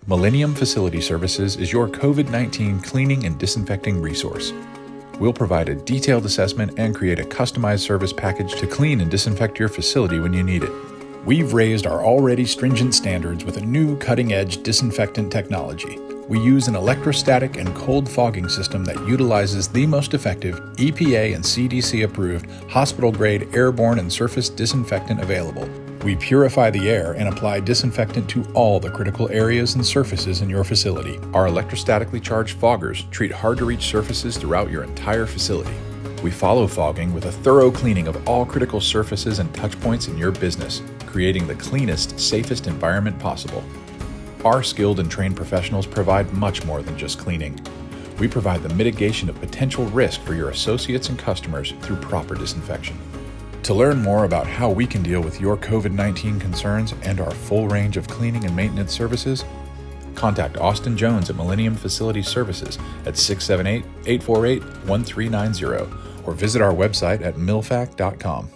Millennium Facility Services is your COVID-19 cleaning and disinfecting resource. We'll provide a detailed assessment and create a customized service package to clean and disinfect your facility when you need it. We've raised our already stringent standards with a new cutting-edge disinfectant technology. We use an electrostatic and cold fogging system that utilizes the most effective EPA and CDC approved hospital-grade airborne and surface disinfectant available. We purify the air and apply disinfectant to all the critical areas and surfaces in your facility. Our electrostatically charged foggers treat hard-to-reach surfaces throughout your entire facility. We follow fogging with a thorough cleaning of all critical surfaces and touchpoints in your business, creating the cleanest, safest environment possible. Our skilled and trained professionals provide much more than just cleaning. We provide the mitigation of potential risk for your associates and customers through proper disinfection. To learn more about how we can deal with your COVID-19 concerns and our full range of cleaning and maintenance services, contact Austin Jones at Millennium Facility Services at 678-848-1390 or visit our website at millfac.com.